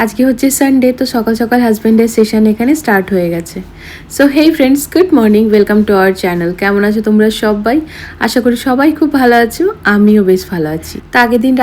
আজকে হচ্ছে সানডে, তো সকাল সকাল হাজব্যান্ডের সেশন এখানে স্টার্ট হয়ে গেছে। So hey friends, good morning, welcome to our channel. কেমন আছো তোমরা সবাই? আশা করি সবাই খুব ভালো আছো, আমিও বেশ ভালো আছি। তো আগের দিন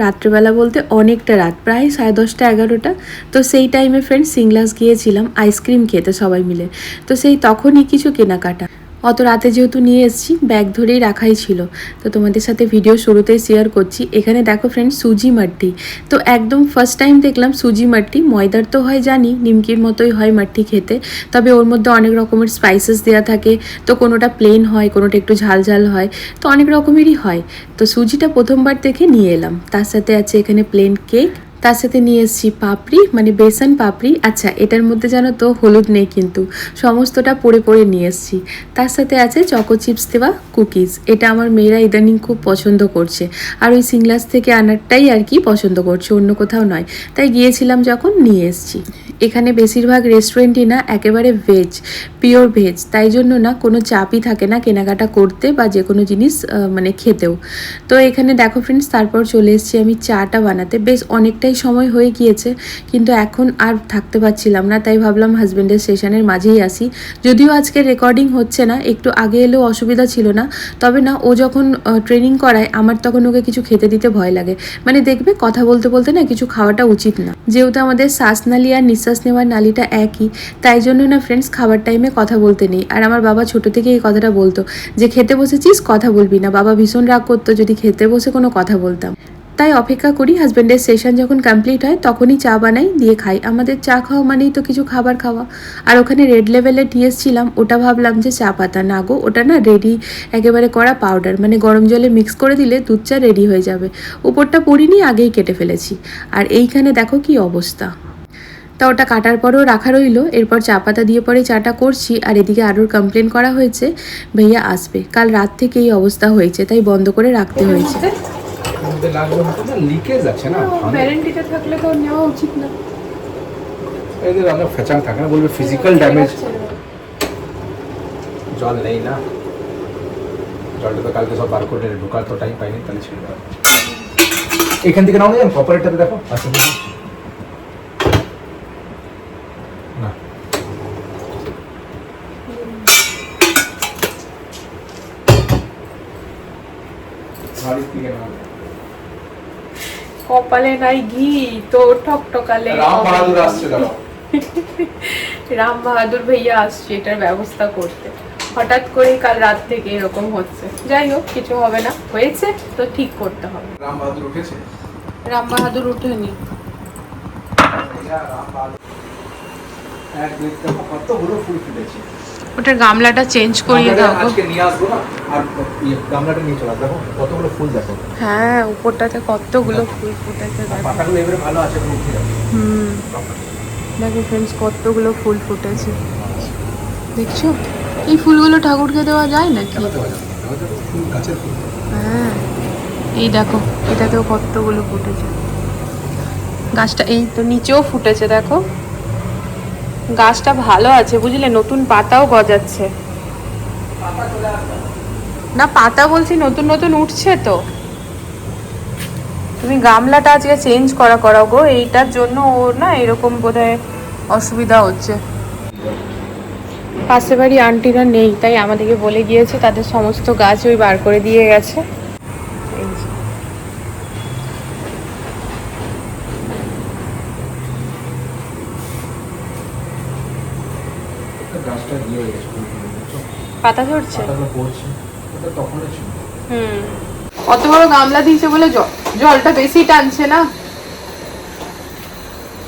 রাত্রেবেলা বলতে অনেকটা রাত, প্রায় 10:30 11টা। তো সেই টাইমে ফ্রেন্ডস সিংলাস গিয়েছিলাম আইসক্রিম খেতে সবাই মিলে। তো সেই তখনই কিছু কেনাকাটা, অত রাতে যেহেতু নিয়ে এসেছি, ব্যাগ ধরেই রাখাই ছিল। তো তোমাদের সাথে ভিডিও শুরুতেই শেয়ার করছি। এখানে দেখো ফ্রেন্ডস, সুজি মাট্টি। তো একদম ফার্স্ট টাইম দেখলাম সুজি মাট্টি। ময়দার তো হয় জানি, নিমকির মতোই হয় মাট্টি খেতে, তবে ওর মধ্যে অনেক রকমের স্পাইসেস দেওয়া থাকে। তো কোনোটা প্লেন হয়, কোনোটা একটু ঝাল ঝাল হয়, তো অনেক রকমেরই হয়। তো সুজিটা প্রথমবার দেখে নিয়ে এলাম। তার সাথে আছে এখানে প্লেন কেক, তার সাথে নিয়ে এসেছি পাপড়ি, মানে বেসন পাপড়ি। আচ্ছা, এটার মধ্যে জানো তো হলুদ নেই, কিন্তু সমস্তটা পড়ে নিয়ে এসেছি। তার সাথে আছে চকো চিপস দেওয়া কুকিজ। এটা আমার মেয়েরা ইদানিং খুব পছন্দ করছে, আর ওই সিংলাস থেকে আনারটাই আর কি পছন্দ করছে, অন্য কোথাও নয়। তাই গিয়েছিলাম যখন নিয়ে এসেছি। এখানে বেশিরভাগ রেস্টুরেন্টই না একেবারে ভেজ, পিওর ভেজ, তাই জন্য না কোনো চাপই থাকে না কেনাকাটা করতে বা যে কোনো জিনিস মানে খেতেও। তো এখানে দেখো ফ্রেন্ডস, তারপর চলে এসেছি আমি চাটা বানাতে। বেশ অনেকটাই সময় হয়ে গিয়েছে, কিন্তু এখন আর থাকতে পারছিলাম না, তাই ভাবলাম হাজব্যান্ডের সেশনের মাঝেই আসি। যদিও আজকে রেকর্ডিং হচ্ছে না, একটু আগে এলেও অসুবিধা ছিল না। তবে না, ও যখন ট্রেনিং করায় আমার তখন ওকে কিছু খেতে দিতে ভয় লাগে। মানে দেখবে কথা বলতে বলতে না কিছু খাওয়াটা উচিত না, যেহেতু আমাদের শ্বাসনালী আর নিঃশ্বাস নেওয়ার নালীটা একই। তাই জন্য না ফ্রেন্ডস, খাবার টাইমে কথা বলতে নেই। আর আমার বাবা ছোট থেকে এই কথাটা বলতো যে খেতে বসেছিস কথা বলবি না। বাবা ভীষণ রাগ করতো যদি খেতে বসে কোনো কথা বলতাম। তাই অপেক্ষা করি হাজব্যান্ডের সেশন যখন কমপ্লিট হয় তখনই চা বানাই, দিয়ে খাই। আমাদের চা খাওয়া মানেই তো কিছু খাবার খাওয়া। আর ওখানে রেড লেভেলে টি এসছিলাম, ওটা ভাবলাম যে চা পাতা, না গো, ওটা না রেডি একেবারে করা পাউডার, মানে গরম জলে মিক্স করে দিলে দুধ চা রেডি হয়ে যাবে। উপরটা পরিনি, আগেই কেটে ফেলেছি। আর এইখানে দেখো কি অবস্থা। তা ওটা কাটার পরেও রাখা রইলো। এরপর চা পাতা দিয়ে পরে চাটা করছি। আর এদিকে আরুর কমপ্লেন করা হয়েছে ভাইয়া আসবে, কাল রাত থেকে এই অবস্থা হয়েছে, তাই বন্ধ করে রাখতে হয়েছে। লিকেজ আছে না, ওয়ারেন্টিটা থাকলে তো নেওয়া উচিত না। এদের আমরা ফেচাং থাকে না, বলবে ফিজিক্যাল ড্যামেজ। জল নেই না, জলটা তো কালকে সব বার করে ঢোকার তো টাইম পাইনি, তাহলে ছিল এখান থেকে নাও না, কপারেটাতে দেখো আছে না। কপালে নাই ঘি তো ঠকঠকালে। রাম বাহাদুর আসছে, দাঁড়াও। রাম বাহাদুর ভাইয়া আসছে এটার ব্যবস্থা করতে। হঠাৎ করে কাল রাত থেকে এরকম হচ্ছে। যাই হোক, কিছু হবে না, হয়েছে তো ঠিক করতে হবে। রাম বাহাদুর উঠেছে? রাম বাহাদুর উঠেনি। কতগুলো ফুল ফুটেছে। ওটার গামলাটা চেঞ্জ করিয়ে দাও। আজকে নিয়ে আসবো না, আর গামলাটা নিয়ে চলে আসবো। কতগুলো ফুল দেখো। হ্যাঁ, উপরটাতে কতগুলো ফুল ফুটেছে দেখো। পাতাগুলো এবারে ভালো আছে, উঠে যাবে। দেখো ফ্রেন্ডস, কতগুলো ফুল ফুটেছে দেখছো। এই ফুলগুলো ঠাকুরকে দেওয়া যায় নাকি? হ্যাঁ, এই দেখো, এটাতেও কতগুলো ফুটেছে। গাছটা এই তো নিচেও ফুটেছে দেখো। গাছটা ভালো আছে বুঝলে, নতুন পাতাও গজাচ্ছে। না, পাতা বলছি নতুন নতুন উঠছে তো। তুমি গামলাটা আজকে চেঞ্জ করাও গো, এইটার জন্য ওর না এরকম বোধহয় অসুবিধা হচ্ছে। পাশে বাড়ি আন্টিরা নেই, তাই আমাদেরকে বলে গিয়েছে তাদের সমস্ত গাছ ওই বার করে দিয়ে গেছে। পাতা ঝরছে। অত বড় গামলা দিয়েছে বলে জলটা বেশি টানছে না।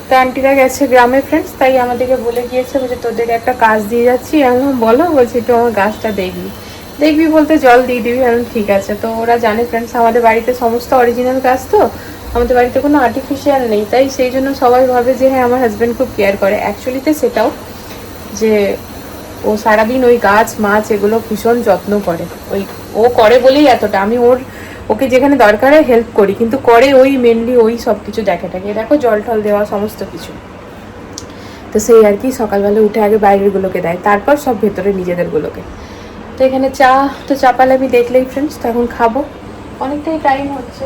তা আন্টিরা গেছে গ্রামে ফ্রেন্ডস, তাই আমাদেরকে বলে গিয়েছে যে তোদের একটা কাজ দিয়ে যাচ্ছি। আমি বলো, বলছি একটু আমার গাছটা দেখবি বলতে জল দিয়ে দিবি। আমি ঠিক আছে। তো ওরা জানে ফ্রেন্ডস আমাদের বাড়িতে সমস্ত অরিজিনাল গাছ, তো আমাদের বাড়িতে কোনো আর্টিফিশিয়াল নেই, তাই সেই জন্য সবাই ভাবে যে হ্যাঁ আমার হাজব্যান্ড খুব কেয়ার করে। অ্যাকচুয়ালিতে সেটাও যে ও সারাদিন ওই গাছ মাছ এগুলো ভীষণ যত্ন করে। ও করে বলেই এতটা। আমি ওকে যেখানে দরকার হয় হেল্প করি, কিন্তু করে ওই মেনলি ওই সব কিছু দেখে দেখো, জল টল দেওয়া সমস্ত কিছু। তো সেই আর কি, সকালবেলা উঠে আগে বাইরেরগুলোকে দেয়, তারপর সব ভেতরে নিজেদেরগুলোকে। তো এখানে চা পালে আমি দেখলেই ফ্রেন্ডস, তো এখন খাবো। অনেকটাই টাইম হচ্ছে,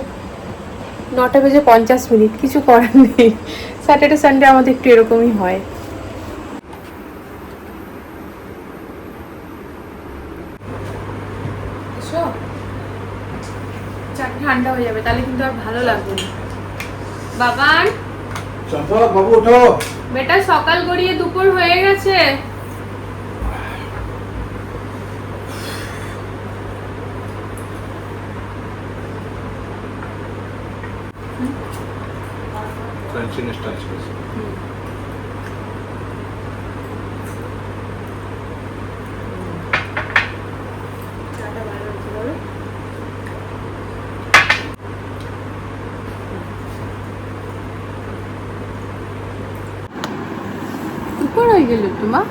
9:50 কিছু করার নেই। স্যাটারডে সানডে আমাদের একটু এরকমই হয়। ঠান্ডা হয়ে যাবে, তাহলে কিন্তু আর ভালো লাগবে না। বাবান, চম্পক বাবু ওঠো। বেটা সকাল গড়িয়ে দুপুর হয়ে গেছে। দুপুর হয়ে গেল তোমা।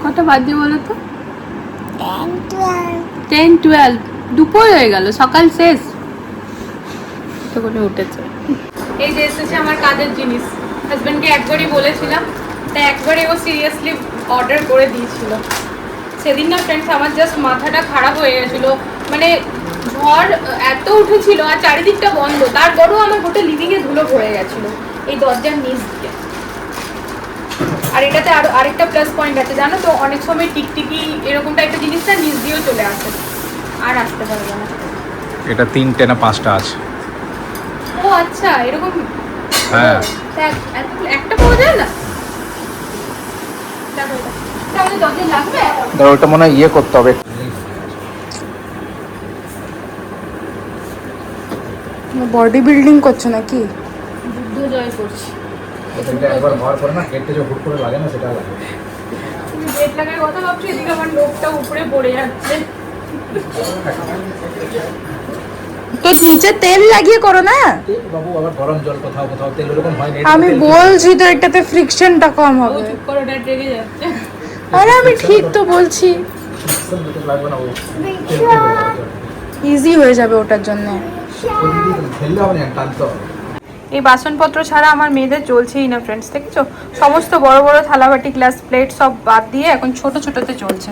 কটা বাজে বলো তো? 10-12 দুপুর হয়ে গেল, সকাল শেষ। তো করে উঠেছে। এই যে এসেছে আমার কাজের জিনিস। হাজবেন্ডকে একবারই বলেছিলাম, তাই একবারে ও সিরিয়াসলি অর্ডার করে দিয়েছিল। সেদিন না ফ্রেন্ডস আমার জাস্ট মাথাটা খারাপ হয়ে গেছিলো, মানে ঝড় এত উঠেছিল আর চারিদিকটা বন্ধ, তারপরেও আমার গোটা লিভিংয়ে ধুলো ভরে গেছিলো এই দরজার নিচ দিয়ে। আর এটাতে আরো আরেকটা প্লাস পয়েন্ট আছে জানো তো, অনেক সময় টিকটিকি এরকমটা একটা জিনিসটা নিচ দিয়েও চলে আসে, আর আসতে পারবে না। এটা 3টে না 5টা আছে। ও আচ্ছা, এরকম। হ্যাঁ, একটা পাওয়া যায় না। তাহলে দরজা লাগবে। দাঁড়া, ওটা মনে হয় ইয়ে করতে হবে। বডি বিল্ডিং করছো নাকি? যুদ্ধ জয় করছি। এটা একবার ভর করে না কেটে যে হুট করে লাগে না, সেটা লাগে। তুমি বেড লাগার কথা ভাবছি, এদিকে আমার লোকটা উপরে পড়ে যাচ্ছে। তো নিচে তেল লাগিয়ে করো না। বাবু আবার গরম জল কোথাও কোথাও তেল এরকম হয় না। আমি বলছি তো এটাতে ফ্রিকশনটা কম ও হবে। চুপ করে ওটা রেগে যাচ্ছে। আরে আমি ঠিক তো বলছি, লাগবে না, ও ইজি হয়ে যাবে ওটার জন্য। ফেললে হবে না, টানতে হবে। এই বাসনপত্র ছাড়া আমার মেয়েদের চলছেই না ফ্রেন্ডস, দেখেছো? সমস্ত বড় বড় থালাবাটি গ্লাস প্লেট সব বাদ দিয়ে এখন ছোট ছোটতে চলছে।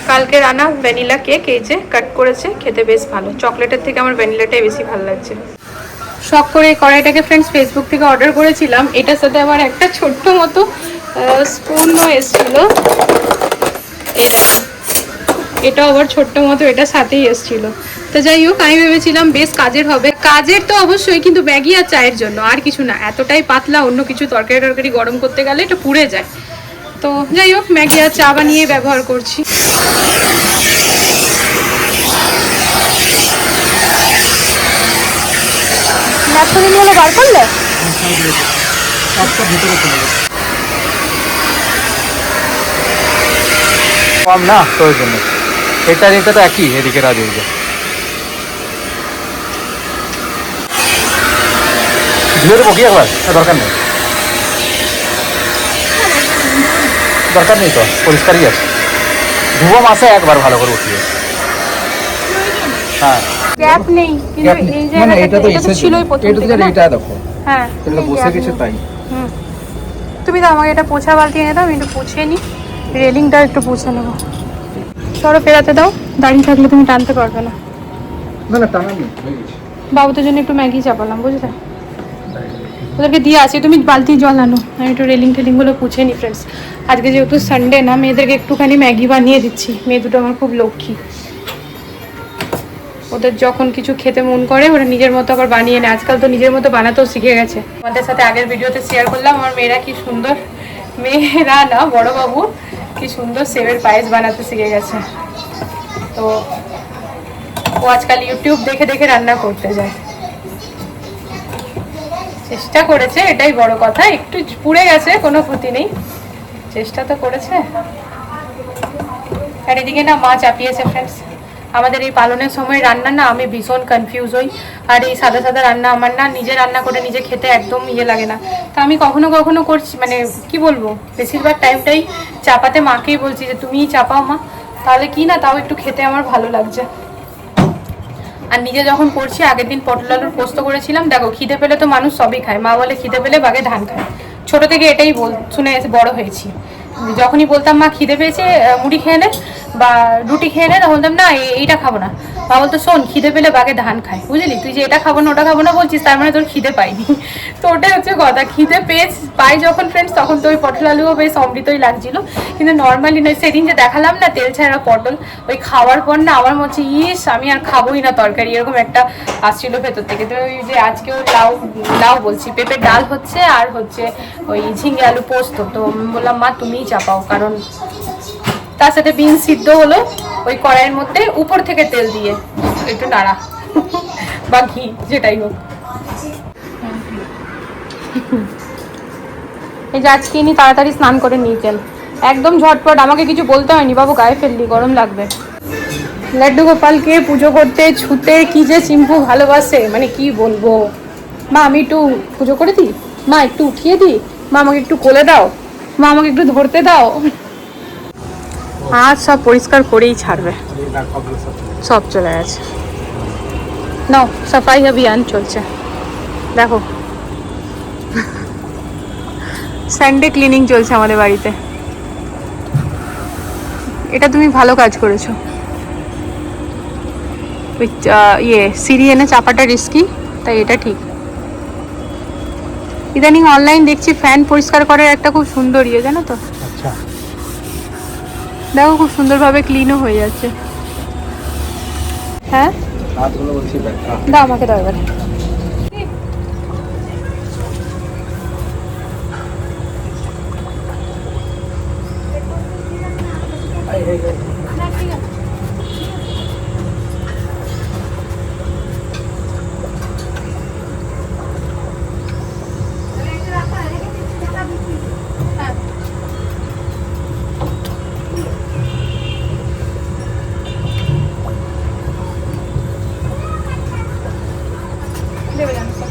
কালকে রানা ভ্যানিলা কেক এই যে কাট করেছে, খেতে বেশ ভালো। চকলেটের থেকে আমার ভ্যানিলাটাই বেশি ভালো লাগছে। শখ করে এই কড়াইটাকে ফ্রেন্ডস ফেসবুক থেকে অর্ডার করেছিলাম। এটার সাথে আমার একটা ছোট্ট মতো স্পুনও এসেছিল। এই দেখো, এটাও আবার ছোট্ট মতো এটার সাথেই এসেছিল। তো যাই হোক, আমি ভেবেছিলাম বেশ কাজের হবে। কাজের তো অবশ্যই, কিন্তু ম্যাগি আর চায়ের জন্য, আর কিছু না। এতটাই পাতলা, অন্য কিছু তরকারি টরকারি গরম করতে গেলে এটা পুড়ে যায়। তো যাই হোক, ম্যাগি আর চা বানিয়ে ব্যবহার করছি। ন্যাপথলিন হলো বার করলে? কম না তো ওই জন্য। এটা তো একই, এদিকে রাজ এদিকে ধুয়ে দেবো কি একবার? দরকার নেই, দরকার নেই তো, পরিষ্কারই আছে। ধুবো মাসে একবার ভালো করে উঠিয়ে। হ্যাঁ, গ্যাপ নেই, কিন্তু এই জায়গাটা এটা তো ছিলই প্রথম থেকে না। এটা দেখো, হ্যাঁ, এটা বসে গেছে তাই। তুমি তো আমাকে এটা পোছা বালতি এনে দাও, আমি একটু পুছিয়ে নিই। রেলিংটা একটু পুছে নেবো। সরো ফেরাতে দাও, দাঁড়িয়ে থাকলে তুমি টানতে পারবে না। না না, টানা নেই, হয়ে গেছে। বাবুদের জন্য একটু ম্যাগি চাপালাম, বুঝলে? ওদেরকে দিয়ে আসি, তুমি বালতি জল আনো, আমি একটু রেলিং টেলিংগুলো পুছে নিই ফ্রেন্ডস। আজকে যেহেতু সানডে না, মেয়েদেরকে একটুখানি ম্যাগি বানিয়ে দিচ্ছি। মেয়ে দুটো আমার খুব লক্ষ্মী, ওদের যখন কিছু খেতে মন করে ওরা নিজের মতো আবার বানিয়ে নেয়। আজকাল তো নিজের মতো বানাতেও শিখে গেছে। আমাদের সাথে আগের ভিডিওতে শেয়ার করলাম আমার মেয়েরা কি সুন্দর, মেয়েরা না বড় বাবু কি সুন্দর সেবের পায়েস বানাতে শিখে গেছে। তো ও আজকাল ইউটিউব দেখে দেখে রান্না করতে যায়। চেষ্টা করেছে, এটাই বড় কথা। একটু পুড়ে গেছে, কোনো ক্ষতি নেই, চেষ্টা তো করেছে। আর এদিকে না মা চাপিয়েছে ফ্রেন্ডস। আমাদের এই পালনের সময় রান্না না আমি ভীষণ কনফিউজ হই। আর এই সাদা সাদা রান্না আমার না নিজে রান্না করে নিজে খেতে একদম ইয়ে লাগে না। তো আমি কখনো কখনো করছি, মানে কি বলবো, বেশিরভাগ টাইমটাই চাপাতে মাকেই বলছি যে তুমিই চাপাও মা, তাহলে কি না তাও একটু খেতে আমার ভালো লাগছে। আর নিজে যখন করছি, আগের দিন পটল আলুর পোস্ত করেছিলাম। দেখো, খিদে পেলে তো মানুষ সবই খায়, মা বলে খিদে পেলে বাঘে ধান খায়। ছোট থেকে এটাই শুনে বড় হয়েছি। যখনই বলতাম মা খিদে পেয়েছে মুড়ি খেয়ে নে বা রুটি খেয়ে নে, তখন বলতাম না এইটা খাবো না, মা বলতো শোন খিদে পেলে বাঘে ধান খায়, বুঝলি? তুই যে এটা খাবো না ওটা খাবো না বলছিস, তার মানে তোর খিদে পাইনি। তো ওটাই হচ্ছে কথা, খিদে পাই যখন ফ্রেন্ডস, তখন তো ওই পটল আলুও বেশ অমৃতই লাগছিল। কিন্তু নর্মালি নয়, সেদিন যে দেখালাম না তেল ছাড়া পটল, ওই খাওয়ার পর না আমার মনে হচ্ছে ইস আমি আর খাবোই না তরকারি, এরকম একটা আসছিল ভেতর থেকে। তো ওই যে আজকেও লাউ বলছি পেঁপের ডাল হচ্ছে, আর হচ্ছে ওই ঝিঙে আলু পোস্ত। তো বললাম মা তুমিই চাপাও, কারণ তার সাথে বিন সিদ্ধ হলো ওই কড়াইয়ের মধ্যে, উপর থেকে তেল দিয়ে একটু নাড়া বা ঘি যেটাই হোক। এই যে আজকে ইনি তাড়াতাড়ি স্নান করে নিয়েছেন, একদম ঝটপট, আমাকে কিছু বলতে হয়নি, বাবু গায়ে ফেললি গরম লাগবে। লাড্ডু গোপালকে পুজো করতে ছুতে কি যে চিম্পু ভালোবাসে, মানে কি বলবো। মা আমি একটু পুজো করে দিই, মা একটু উঠিয়ে দিই, মা আমাকে একটু কোলে দাও, মা আমাকে একটু ধরতে দাও। আজ সব পরিষ্কার করেই ছাড়বে, সব চলে গেছে। নাও সাফাই অভিযান চলছে, দেখো সানডে ক্লিনিং চলছে আমাদের বাড়িতে। এটা তুমি ভালো কাজ করেছো। ওই সিঁড়ি এনে চাপাটা রিস্কি, তাই এটা ঠিক। ইদানিং অনলাইন দেখছি ফ্যান পরিষ্কার করার একটা খুব সুন্দর ইয়ে, জানো তো? আচ্ছা দেখো খুব সুন্দরভাবে ক্লিনও হয়ে যাচ্ছে। হ্যাঁ হাতগুলো বলছি ব্যথা। দাও আমাকে, দাও এবারে।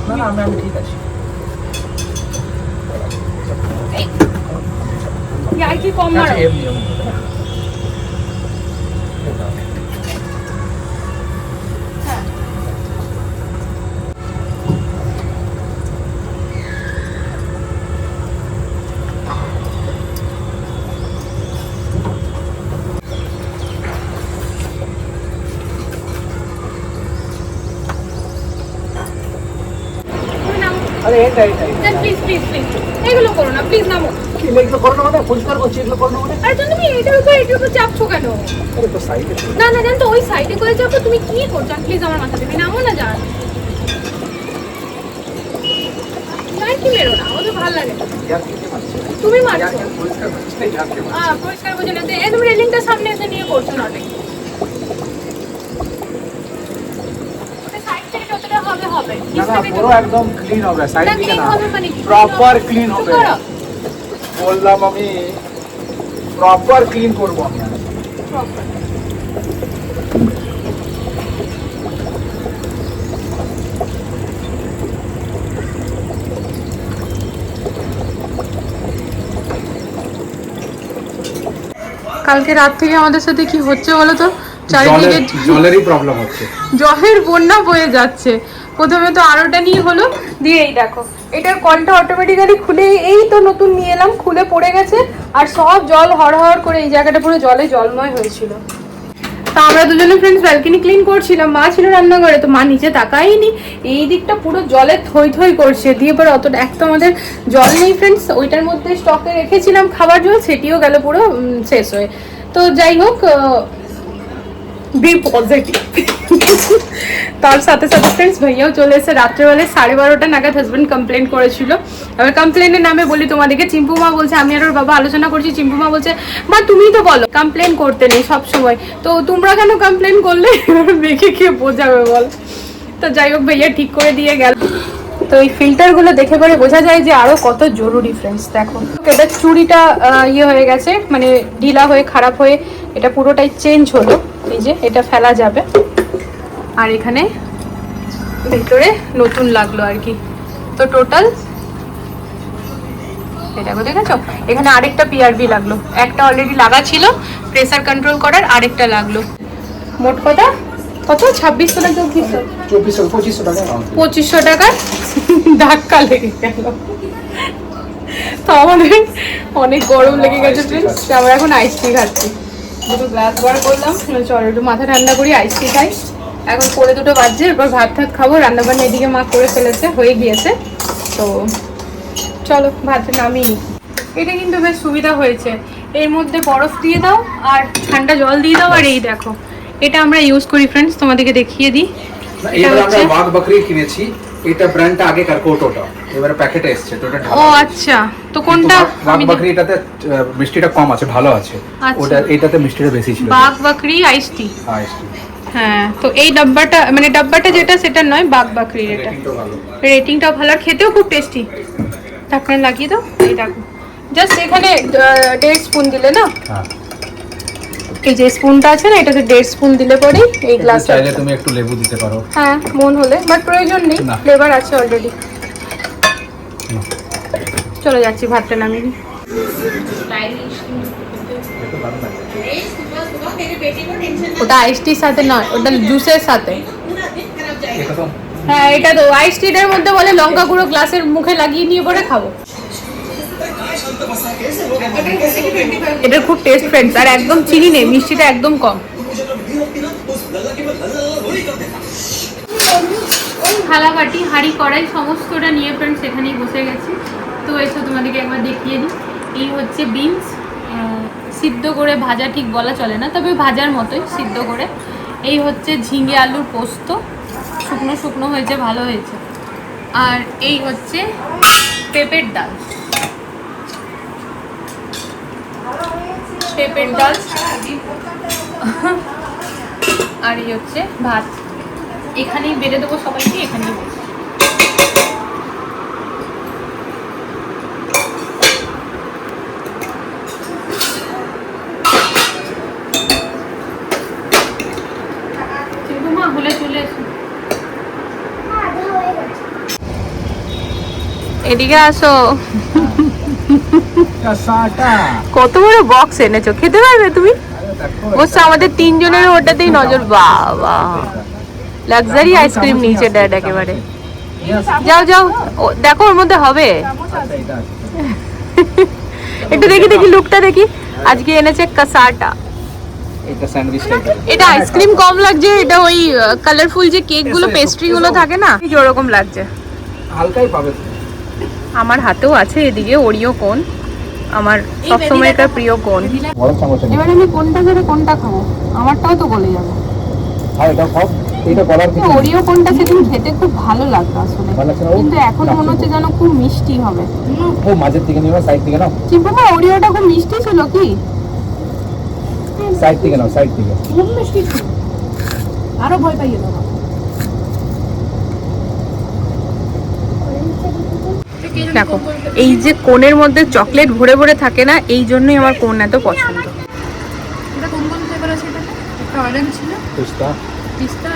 না না আমি ঠিক আছি। আর কি কম মারো। এমনি এমনি। আরে এটা প্লিজ প্লিজ প্লিজ এগুলো করো না, প্লিজ নামো। কি এগুলো করো না, মানে পরিষ্কার করছি, এগুলো করো না মানে। আরে তুমি এটার উপর চাপছো কেন? আরে তো সাইডে না না জান তো ওই সাইডে করে চাপো, তুমি কি করছো? প্লিজ আমার মাথা থেকে নামো না জান। না কি মেরো না, ওদের ভালো লাগে না। তুমি মারছো। পরিষ্কার করছিস না, ইয়ারকে মারছিস। পরিষ্কার বোঝে না, একদম রেলিংটা সামনে এসে নিয়ে করছো না নাকি? ওটা সাইড থেকে যতটা হবে হবে। না না পুরো একদম ক্লিন হবে, সাইড না, থেকে clean না, হবে মানে কি? প্রপার ক্লিন একটু হবে। করো। বললাম আমি প্রপার ক্লিন করব আমি। Proper। কালকে রাত থেকে আমাদের সাথে কি হচ্ছে বলো তো, চারিদিকে জলেরই প্রবলেম হচ্ছে। জলের বন্যা বয়ে যাচ্ছে। প্রথমে তো আরোটা নিয়ে হলো, দিয়ে এই দেখো এটার কলটা অটোমেটিক্যালি খুলে, এই তো নতুন নিয়ে এলাম, খুলে পড়ে গেছে, আর সব জল হড়হড় করে এই জায়গাটা পুরো জলে জলময় হয়েছিল। তা আমরা দুজনে ফ্রেন্ডস ব্যালকনি ক্লিন করছিলাম, মা ছিল রান্নাঘরে, তো মা নিচে তাকাইনি, এই দিকটা পুরো জলে থই থই করছে। দিয়ে পরে অত এক তো আমাদের জল নেই ফ্রেন্ডস, ওইটার মধ্যে স্টকে রেখেছিলাম খাবার জল, সেটিও গেল পুরো শেষ হয়ে। তো যাই হোক, বি পজিটিভ। তার সাথে সাথে ফ্রেন্ডস ভাইয়াও চলে এসে রাত্রেবেলায় 12:30 নাগাদ হাজব্যান্ড কমপ্লেন করেছিল। এবার কমপ্লেনের নামে বলি তোমাদেরকে, চিম্পু মা বলছে, আমি আর ওর বাবা আলোচনা করছি, চিম্পু মা বলছে মা তুমিই তো বলো কমপ্লেন করতে নেই সব সময়, তো তোমরা কেন কমপ্লেন করলে? মেখে খেয়ে বোঝাবে বল। তো যাই হোক ভাইয়া ঠিক করে দিয়ে গেল। তো এই ফিল্টারগুলো দেখে পরে বোঝা যায় যে আরো কত জরুরি ফ্রেন্ডস। দেখো এটা চুড়িটা ইয়ে হয়ে গেছে, মানে ঢিলা হয়ে খারাপ হয়ে এটা পুরোটাই চেঞ্জ হলো, এই যে এটা ফেলা যাবে, আর এখানে ভিতরে নতুন লাগলো আর কি। তো টোটাল এটা দেখেছো, এখানে আরেকটা পিআরবি লাগলো, একটা অলরেডি লাগা ছিল প্রেসার কন্ট্রোল করার, আরেকটা লাগলো। মোট কথা কত 2600 না 2500 টাকা 2500 টাকা ধাক্কা লেগে গেল। তো আমাদের অনেক গরম লেগে গেছে ফ্রেন্ডস, আমরা এখন আইসক্রিম খাচ্ছি। দুটো গ্লাস বার করলাম, চলো একটু মাথা ঠান্ডা করি, আইসক্রিম খাই। এখন 2:45 বাজছে, এরপর ভাত টাত খাবো। রান্নাবান্না এদিকে মা করে ফেলেছে, হয়ে গিয়েছে। তো চলো ভাতটা নামিয়ে নিই। এটা কিন্তু বেশ সুবিধা হয়েছে, এর মধ্যে বরফ দিয়ে দাও আর ঠান্ডা জল দিয়ে দাও, আর এই দেখো এটা আমরা ইউজ করি ফ্রেন্ডস, তোমাদেরকে দেখিয়ে দিই। এটা আমরা বাঘ বকরি কিনেছি, এটা ব্র্যান্ডটা আগে কারকোটোটা, এবারে প্যাকেটে এসেছে তো এটা। ও আচ্ছা, তো কোনটা? বাঘ বকরি এটাতে মিষ্টিটা কম আছে, ভালো আছে। ওটা এটাতে মিষ্টিটা বেশি ছিল, বাঘ বকরি আইস টি। আইস টি। হ্যাঁ, তো এই ডাব্বাটা মানে ডাব্বাটা যেটা সেটা নয়, বাঘ বকরির এটা। রেটিংটাও ভালো, আর খেতেও খুব টেস্টি। ঢাকনা লাগিয়ে দাও। এই দেখো জাস্ট এখানে 1.5 স্পুন দিলে না, হ্যাঁ এই যে স্পুনটা আছে না, এটাতে 1.5 স্পুন দিলে পরেই এই গ্লাসটা। চাইলে তুমি একটু লেবু দিতে পারো, হ্যাঁ মন হলে, বাট প্রয়োজন নেই, না। ফ্লেভার আছে অলরেডি। চলে যাচ্ছি ভাতটা নামিয়ে নিই। ওটা আইস টির সাথে নয়, ওটা জুসের সাথে। এটা তো হ্যাঁ এটা তো আইস টির মধ্যে বলে লঙ্কা গুঁড়ো গ্লাসের মুখে লাগিয়ে নিয়ে পরে খাবো। এটার খুব টেস্ট ফ্রেন্ডস, আর একদম চিনি নেই, মিষ্টিটা একদম কম। থালা বাটি হাঁড়ি কড়াই সমস্তটা নিয়ে ফ্রেন্ডস এখানেই বসে গেছি। তো এসো তোমাদেরকে একবার দেখিয়ে দিই। এই হচ্ছে বিনস, সিদ্ধ করে ভাজা ঠিক বলা চলে না, তবে ভাজার মতোই সিদ্ধ করে। এই হচ্ছে ঝিঙে আলুর পোস্ত, শুকনো শুকনো হয়েছে, ভালো হয়েছে। আর এই হচ্ছে পেঁপের ডাল, পেঁপের ডাল। আর এই হচ্ছে ভাত। এখানেই বেড়ে দেবো সবাইকে, এখানেই বসে। মা হলে চলে এসো, এদিকে আসো। কত বড় বক্স এনেছো, খেতে পারবে তুমি? অবশ্য আমাদের 3 জনের ওটাতেই নজর। বাবা, লাক্সারি আইসক্রিম নিয়েছে ড্যাড একেবারে। যাও যাও, দেখো ওর মধ্যে হবে। একটু দেখি দেখি লুকটা দেখি। আজকে এনেছে কাসাটা। এটা স্যান্ডউইচ টাইপের। এটা আইসক্রিম কম লাগছে, এটা ওই কালারফুল যে কেক গুলো পেস্ট্রি গুলো থাকে না, এই ওরকম লাগছে। হালকাই পাবে। আমার হাতেও আছে এদিকে ওরিও কোন, আমার সবসময়কার প্রিয় কোন। গরম চামচ এবার আমি কোনটা ধরে কোনটা খাবো, আমারটাও তো গলে যাবে। আর এটা খাও, এটা গলার কিছু ওরিও কোনটা সেদিন খেতে খুব ভালো লাগতো আসলে, ভালো লাগছে না? কিন্তু এখন মনে হচ্ছে যেন খুব মিষ্টি হবে। ও মাঝের দিকে নিও, সাইড থেকে নাও। চিম্পুমা ওরিওটা খুব মিষ্টি ছিল কি? সাইড থেকে নাও, সাইড থেকে। খুব মিষ্টি ছিল, আরো ভয় পাইয়ে দাও। দেখো এই যে কোনের মধ্যে চকলেট ভরে ভরে থাকে না, এই জন্যই আমার কোন এত পছন্দ। এটা কোন কোন ফ্লেভার আছে? এটা একটা অরেঞ্জ ছিল, পিস্তা। পিস্তা।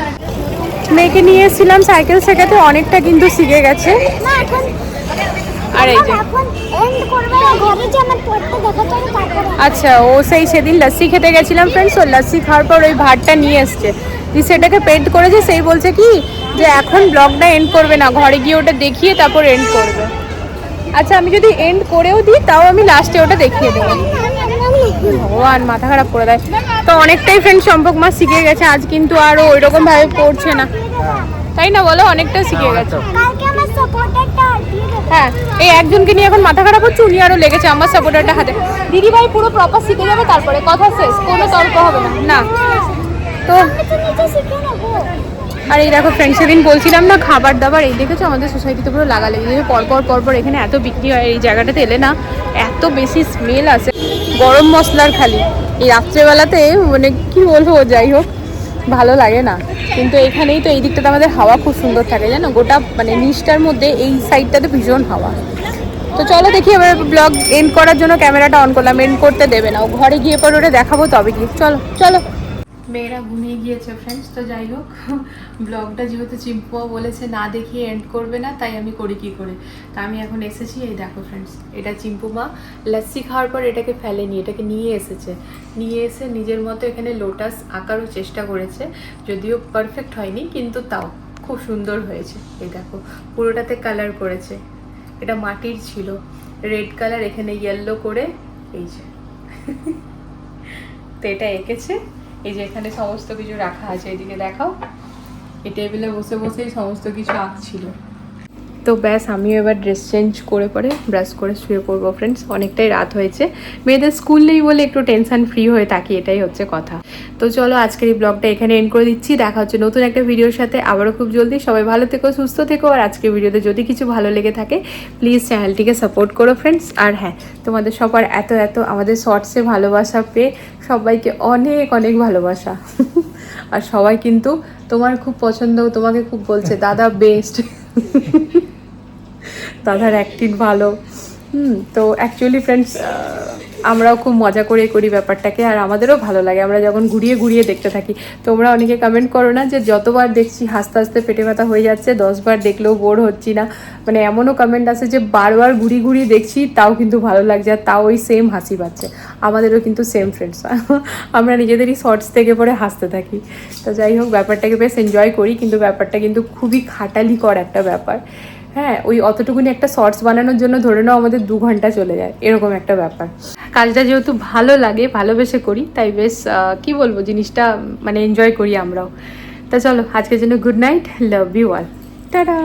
মেয়েকে নিয়ে এসেছিলাম সাইকেল শেখাতে, অনেকটা কিন্তু শিখে গেছে। আর এই যে আচ্ছা, ও সেই সেদিন লস্যি খেতে গেছিলাম ফ্রেন্ডস, ও লস্যি খাওয়ার পর ওই ভাতটা নিয়ে এসছে, দিয়ে সেটাকে পেন্ট করেছে। সেই বলছে কি যে এখন ব্লগটা এন্ড করবে না, ঘরে গিয়ে ওটা দেখিয়ে তারপর এন্ড করবে। আচ্ছা আমি যদি এন্ড করেও দিই তাও আমি লাস্টে ওটা দেখিয়ে দেবো। ভগবান, মাথা খারাপ করে দেয়। তো অনেকটাই ফ্রেন্ড সম্পর্ক মা শিখে গেছে, আজ কিন্তু আর ওইরকম ভাবে পড়ছে না, তাই না বলো? অনেকটা শিখে গেছে। হ্যাঁ, এই একজনকে নিয়ে এখন মাথা খারাপ হচ্ছে, উনি আরো লেগেছে আমার সাপোর্টারটা হাতে। দিদি ভাই পুরো প্রপার শিখে যাবে, তারপরে কথা শেষ, কোনো তর্ক হবে না। না তো আর এই দেখো ফ্রেন্ড, সেদিন বলছিলাম না খাবার দাবার, এই দেখেছো আমাদের সোসাইটিতে পুরো লাগা লেগে পরপর পরপর এখানে এত বিক্রি হয়। এই জায়গাটাতে এলে না এত বেশি স্মেল আসে গরম মশলার, খালি এই রাত্রেবেলাতে মানে কি বলবো, যাই হোক ভালো লাগে না। কিন্তু এখানেই তো এই দিকটাতে আমাদের হাওয়া খুব সুন্দর থাকে, জানো, গোটা মানে নিচটার মধ্যে এই সাইডটাতে ভীষণ হাওয়া। তো চলো দেখি, এবার ব্লগ এন্ড করার জন্য ক্যামেরাটা অন করলাম, এন্ড করতে দেবে না, ও ঘরে গিয়ে পরে ওটা দেখাবো তবে কি। চলো চলো। মেয়েরা ঘুমিয়ে গিয়েছে ফ্রেন্ডস, তো যাই হোক ব্লগটা যেহেতু চিম্পুয়া বলেছে না দেখিয়ে এন্ড করবে না, তাই আমি করি কি করে। তা আমি এখন এসেছি, এই দেখো ফ্রেন্ডস, এটা চিম্পুমা লস্যি খাওয়ার পর এটাকে ফেলেনি, এটাকে নিয়ে এসেছে। নিয়ে এসে নিজের মতো এখানে লোটাস আঁকারও চেষ্টা করেছে, যদিও পারফেক্ট হয়নি, কিন্তু তাও খুব সুন্দর হয়েছে। এই দেখো পুরোটাতে কালার করেছে, এটা মাটির ছিল, রেড কালার, এখানে ইয়েলো করে, এই যে তো এটা এঁকেছে। এই যে এখানে সমস্ত কিছু রাখা আছে, এদিকে দেখাও, এই টেবিলে বসে বসেই সমস্ত কিছু আঁকছিল। তো ব্যাস আমিও এবার ড্রেস চেঞ্জ করে পরে ব্রাশ করে শুয়ে পড়বো ফ্রেন্ডস। অনেকটাই রাত হয়েছে, মেয়েদের স্কুল নেই বলে একটু টেনশন ফ্রি হয়ে থাকি, এটাই হচ্ছে কথা। তো চলো আজকের এই ব্লগটা এখানে এন্ড করে দিচ্ছি। দেখা হচ্ছে নতুন একটা ভিডিওর সাথে আবারও খুব জলদি। সবাই ভালো থেকো, সুস্থ থেকো। আর আজকের ভিডিওতে যদি কিছু ভালো লেগে থাকে প্লিজ চ্যানেলটিকে সাপোর্ট করো ফ্রেন্ডস। আর হ্যাঁ, তোমাদের সবার এত আমাদের শর্টসে ভালোবাসা পেয়ে সবাইকে অনেক অনেক ভালোবাসা। আর সবাই কিন্তু তোমার খুব পছন্দ, তোমাকে খুব বলছে দাদা বেস্ট, দাদার অ্যাক্টিং ভালো। তো অ্যাকচুয়ালি ফ্রেন্ডস আমরাও খুব মজা করে করি ব্যাপারটাকে, আর আমাদেরও ভালো লাগে আমরা যখন ঘুরিয়ে ঘুরিয়ে দেখতে থাকি। তোমরা অনেকে কমেন্ট করো না যে যতবার দেখছি হাসতে হাসতে পেটে ব্যথা হয়ে যাচ্ছে, 10 বার দেখলেও বোর হচ্ছি না। মানে এমনও কমেন্ট আছে যে বারবার ঘুরিয়ে ঘুরিয়ে দেখছি তাও কিন্তু ভালো লাগছে, আর তাও ওই সেম হাসি পাচ্ছে। আমাদেরও কিন্তু সেম ফ্রেন্ডস, আমরা নিজেদেরই শর্টস থেকে পরে হাসতে থাকি। তো যাই হোক, ব্যাপারটাকে বেশ এনজয় করি, কিন্তু ব্যাপারটা কিন্তু খুবই খাটালিকর একটা ব্যাপার। হ্যাঁ, ওই অতটুকুনি একটা শর্টস বানানোর জন্য ধরে নাও আমাদের 2 ঘন্টা চলে যায়, এরকম একটা ব্যাপার। কাজটা যেহেতু ভালো লাগে, ভালোবেসে করি, তাই বেশ কি বলবো, জিনিসটা মানে এনজয় করি আমরাও। তা চলো আজকের জন্য good night, love you all, tata.